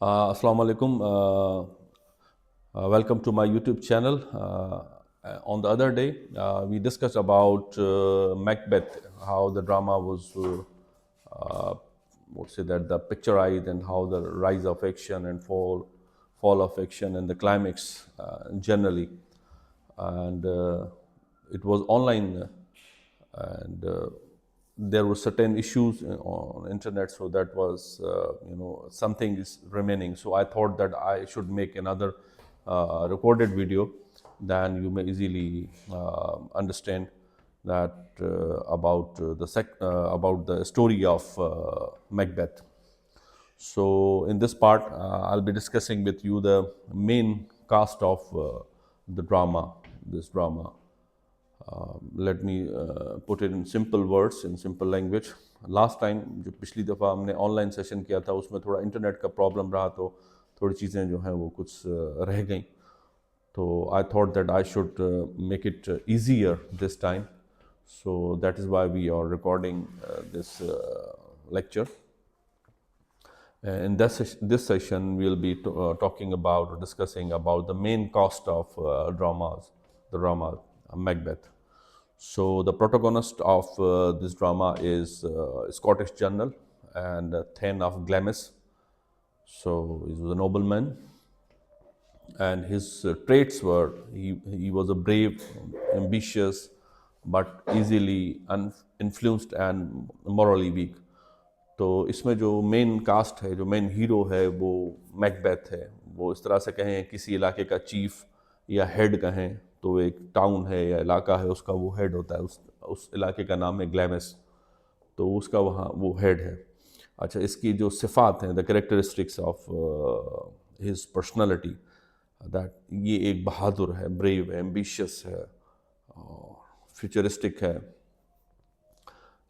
Assalamu alaikum. Welcome to my YouTube channel. On the other day, we discussed about Macbeth, how the drama was, would say that the picturized, and how the rise of action and fall of action, and the climax generally. And it was online, and there were certain issues on internet, so that was something is remaining. So I thought that I should make another recorded video, then you may easily understand that about the story of Macbeth. So in this part, I'll be discussing with you the main cast of the drama, this drama. Let me put it in simple words, in simple language. Last time जो पिछली दफ़ा हमने online session किया था उसमें थोड़ा internet का problem रहा, तो थोड़ी चीज़ें जो हैं वो कुछ रह गई. तो I thought that I should make it easier this time, so that is why we are recording this lecture. In this session, we'll be talking about or discussing about the main cast of the drama Macbeth. So the protagonist of this drama is Scottish general and Thane of Glamis. So he was a nobleman, and his traits were he was a brave, ambitious, but easily influenced and morally weak. तो इसमें जो main cast है, जो main hero है, वो Macbeth है. वो इस तरह से कहें किसी इलाके का चीफ या हेड कहें, तो एक टाउन है या इलाका है, उसका वो हेड होता है. उस इलाके का नाम है ग्लैमिस, तो उसका वहाँ वो हेड है. अच्छा, इसकी जो सिफ़ात हैं, the characteristics of his personality, that ये एक बहादुर है, ब्रेव है, एम्बिशियस है, फ्यूचरिस्टिक है,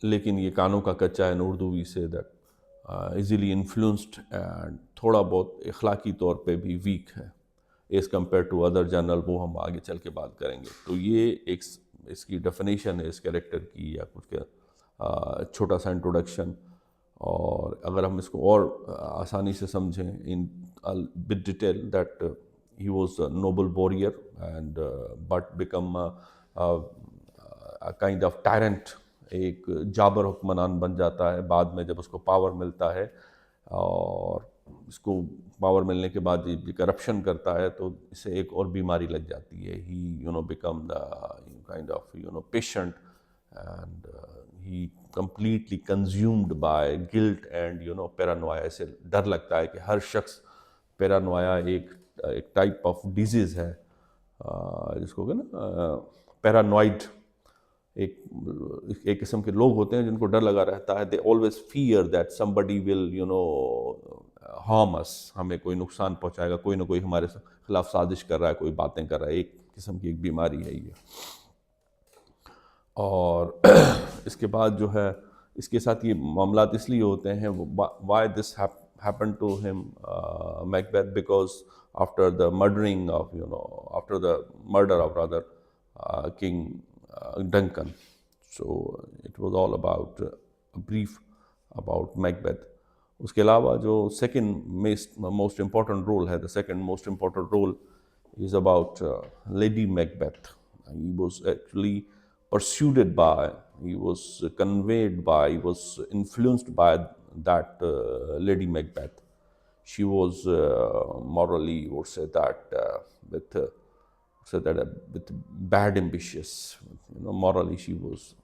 लेकिन ये कानों का कच्चा है. Urdu we say that easily influenced and थोड़ा बहुत इखलाकी तौर पे भी वीक है as compare to other general. वो हम आगे चल के बात करेंगे. तो ये एक इसकी डेफिनेशन है इस कैरेक्टर की, या कुछ का छोटा सा इंट्रोडक्शन. और अगर हम इसको और आसानी से समझें in with detail, that he was a Nobel warrior and but become kind of tyrant. एक जाबर हुक्मरान बन जाता है बाद में जब उसको पावर मिलता है, और इसको पावर मिलने के बाद ये करप्शन करता है, तो इसे एक और बीमारी लग जाती है. He become the kind of patient, and he completely consumed by guilt and Paranoia. ऐसे डर लगता है कि हर शख्स पैरानोया एक टाइप ऑफ डिजीज़ है, जिसको कहना पैरानॉइड. एक किस्म के लोग होते हैं जिनको डर लगा रहता है. They always fear that somebody will harm us, हमें कोई नुकसान पहुंचाएगा, कोई ना कोई हमारे खिलाफ साजिश कर रहा है, कोई बातें कर रहा है. एक किस्म की एक बीमारी है ये. और इसके बाद जो है, इसके साथ ये मामला इसलिए होते हैं, why this happened to him, Macbeth, because after the murdering of after the murder of rather King Duncan. So it was all about a brief about Macbeth. उसके अलावा जो second most important role है, the second most important role is about Lady Macbeth. He was actually pursued by, he was conveyed by, he was influenced by that Lady Macbeth. She was morally, would say that, with with bad ambitious. Morally she was,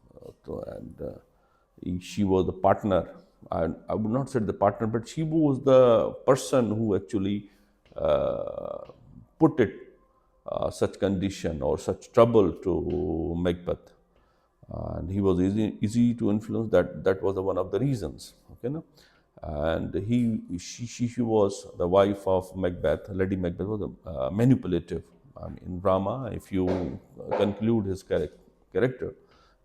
and she was the partner. I would not say the partner, but she was the person who actually put it such condition or such trouble to Macbeth, and he was easy to influence. That was one of the reasons. Okay, no? And she was the wife of Macbeth. Lady Macbeth was manipulative. I mean, in drama, if you conclude his character,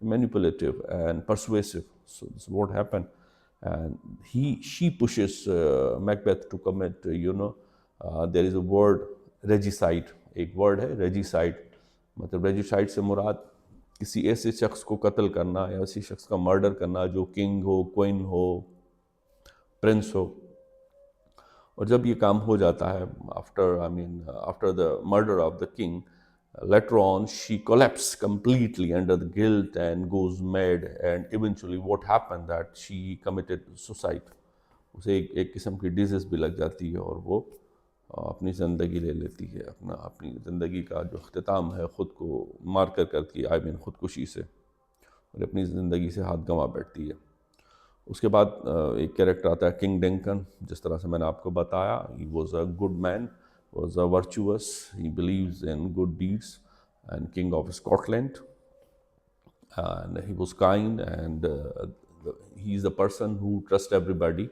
manipulative and persuasive. So this is what happened. And she pushes Macbeth to commit, there is a word regicide. एक word है regicide. मतलब regicide से मुराद किसी ऐसे शख्स को कत्ल करना या ऐसे शख्स का मर्डर करना जो किंग हो, क्वीन हो, प्रिंस हो, और जब ये काम हो जाता है, after the murder of the king, later on she collapsed completely under the guilt and goes mad, and eventually what happened that she committed suicide. उसे एक किस्म की डिजीज भी लग जाती है और वो अपनी ज़िंदगी ले लेती है, अपनी ज़िंदगी का जो अख्तिताम है ख़ुद को मार कर करती है, ख़ुदकुशी से, और अपनी ज़िंदगी से हाथ गंवा बैठती है। उसके बाद एक कैरेक्टर आता है किंग डंकन, जिस तरह से मैंने आपको बताया, he was a good man, was a virtuous, he believes in good deeds, and king of Scotland, and he was kind, and he is the person who trusts everybody,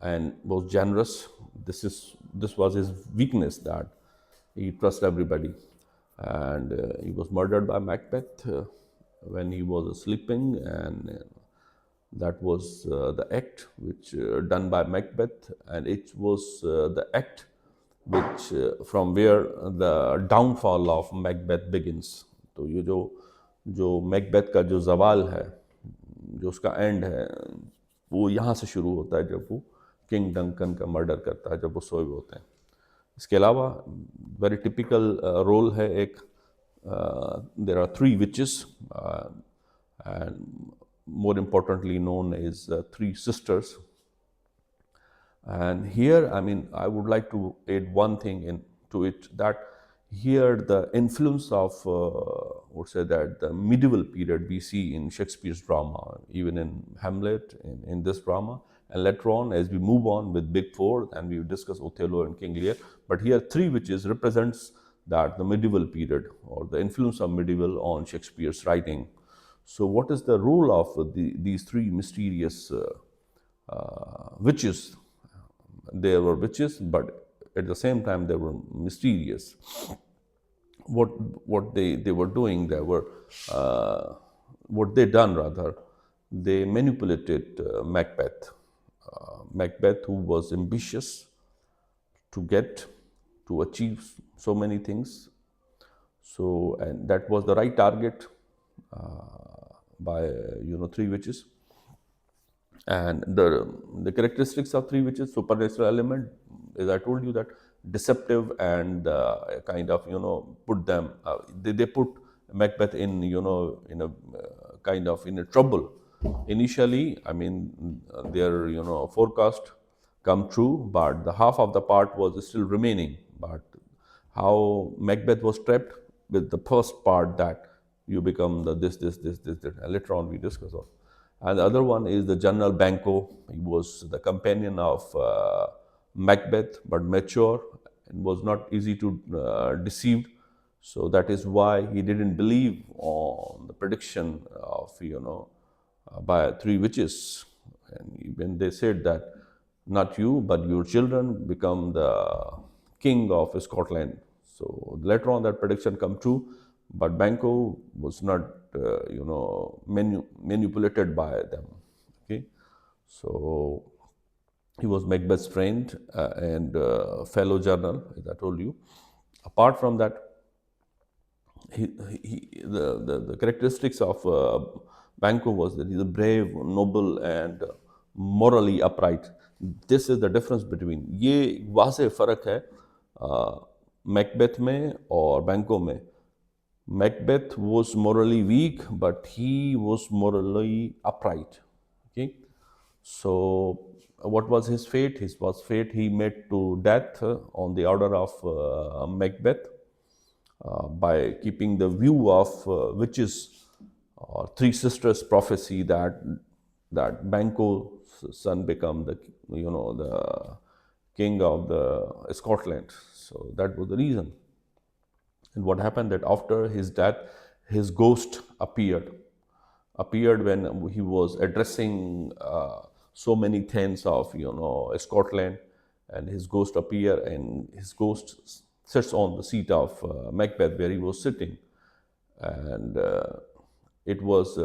and was generous. This was his weakness, that he trusts everybody, and he was murdered by Macbeth when he was sleeping, and that was the act which done by Macbeth, and it was the act which from where the downfall of Macbeth begins. तो ये जो Macbeth का जो जवाल है, जो उसका and है, वो यहाँ से शुरू होता है जब वो किंग डंकन का मर्डर करता है, जब वो सोए हुए होते हैं। इसके अलावा वेरी टिपिकल रोल है एक, there are three witches, and more importantly known as three sisters. And here, I would like to add one thing into it, that here the influence of, would say that the medieval period we see in Shakespeare's drama, even in Hamlet, in this drama, and later on as we move on with Big Four, and we discuss Othello and King Lear. But here, Three Witches represents that the medieval period, or the influence of medieval on Shakespeare's writing. So, what is the role of these three mysterious witches? They were witches, but at the same time they were mysterious. What they were doing, what they done rather, they manipulated Macbeth. Macbeth, who was ambitious to get to achieve so many things. So, and that was the right target by three witches. And the characteristics of three witches, supernatural element, as I told you, that deceptive and kind of put them. They put Macbeth in in a kind of in a trouble. Initially, their forecast come true, but the half of the part was still remaining. But how Macbeth was trapped with the first part, that you become the this. And later on we discuss all. And the other one is the General Banquo. He was the companion of Macbeth, but mature and was not easy to deceive. So that is why he didn't believe on the prediction of by three witches, and when they said that not you but your children become the king of Scotland. So later on that prediction come true, but Banco was not manipulated by them. Okay, so he was Macbeth's friend and fellow journal, as I told you. Apart from that, the characteristics of Banco was that he's a brave, noble, and morally upright. This is the difference between, ये वाज़ेह फ़र्क है Macbeth में और बैंको में. Macbeth was morally weak, but he was morally upright. Okay, so what was his fate? His was fate he met to death on the order of Macbeth by keeping the view of witches or three sisters prophecy that Banquo's son become the the king of the Scotland. So that was the reason. And what happened that after his death, his ghost appeared when he was addressing so many things of Scotland, and his ghost appear, and his ghost sits on the seat of Macbeth where he was sitting, and it was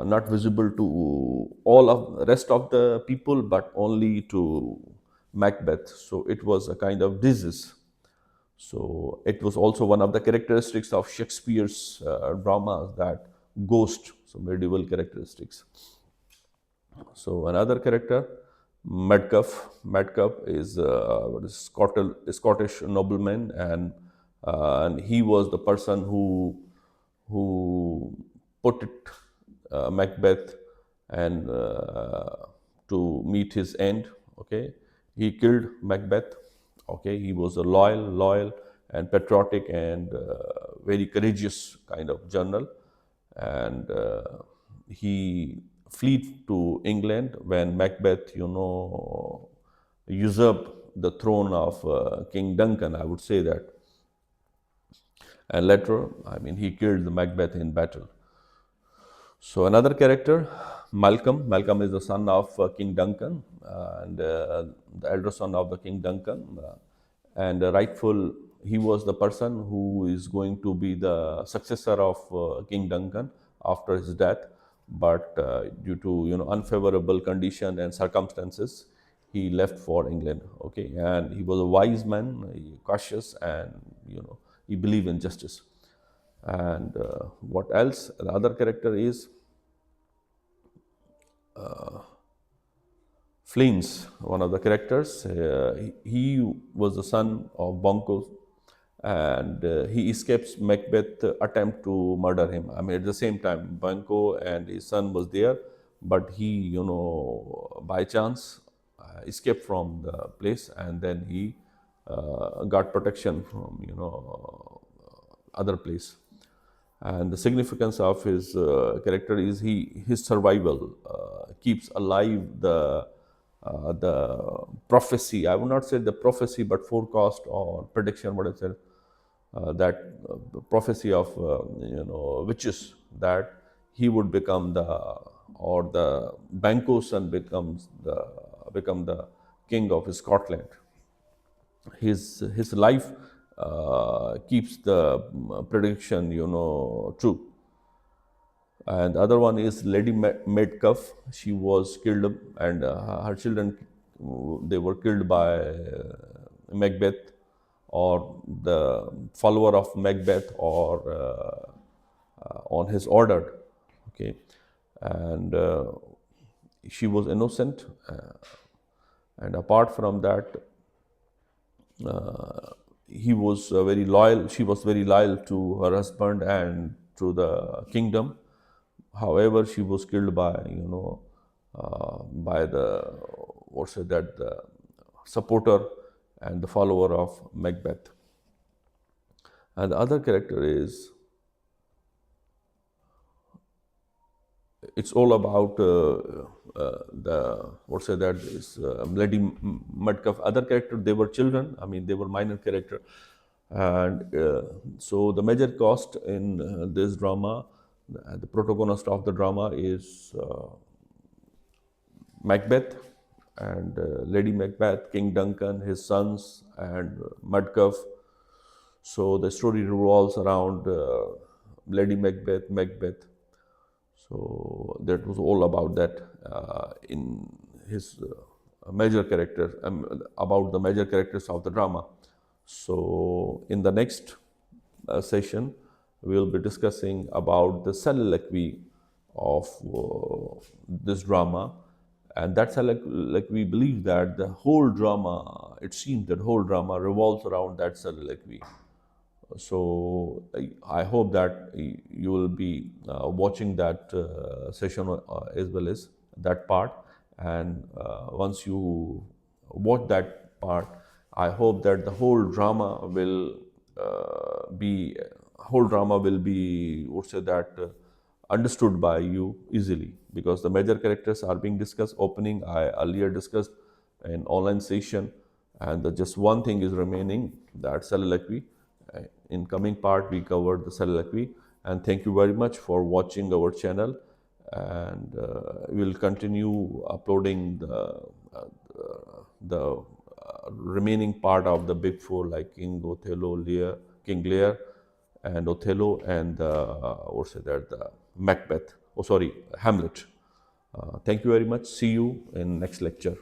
not visible to all of the rest of the people, but only to Macbeth. So it was a kind of disease. So it was also one of the characteristics of Shakespeare's dramas, that ghost, so medieval characteristics. So another character Macbeth is what is Scottish nobleman, and he was the person who put it Macbeth and to meet his end. Okay, he killed Macbeth. Okay, he was a loyal and patriotic and very courageous kind of general, and he fled to England when Macbeth, usurped the throne of King Duncan. I would say that, and later, I mean, he killed the Macbeth in battle. So another character, Malcolm. Malcolm is the son of King Duncan and the elder son of the King Duncan, and rightful. He was the person who is going to be the successor of King Duncan after his death, but due to unfavorable condition and circumstances, he left for England. Okay, and he was a wise man, cautious, and he believed in justice. And what else? The other character is Fleance, one of the characters. He was the son of Banquo, and he escapes Macbeth attempt to murder him. I mean, at the same time, Banquo and his son was there, but he, by chance, escaped from the place, and then he got protection from other place. And the significance of his character is his survival keeps alive the prophecy. I would not say the prophecy, but forecast or prediction. What I said, that prophecy of witches, that he would become the Banquo's son become the king of Scotland. His life keeps the prediction true. And the other one is Lady Macbeth. She was killed, and her children, they were killed by Macbeth, or the follower of Macbeth, or on his order. Okay, and she was innocent. And apart from that, he was very loyal. She was very loyal to her husband and to the kingdom. However, she was killed by by the what's say that the supporter and the follower of Macbeth. And the other character is, it's all about the what's say that is Lady Macbeth. Other character, they were children. I mean, they were minor character, and so the major cost in this drama, the protagonist of the drama is Macbeth and Lady Macbeth, King Duncan, his sons, and Macbeth. So the story revolves around Lady Macbeth. So that was all about that in his major character, about the major characters of the drama. So in the next session, we will be discussing about the soliloquy of this drama, and that's like we believe that the whole drama, it seems that whole drama revolves around that soliloquy. So I hope that you will be watching that session as well as that part. And once you watch that part, I hope that the whole drama will be, would say that, understood by you easily, because the major characters are being discussed. Opening I earlier discussed in online session, and just one thing is remaining, that soliloquy. In coming part, we covered the soliloquy. And thank you very much for watching our channel. And we will continue uploading the remaining part of the big four, like King Othello, King Lear, and Othello, and what's it that, the Macbeth. Oh, sorry, Hamlet. Thank you very much. See you in next lecture.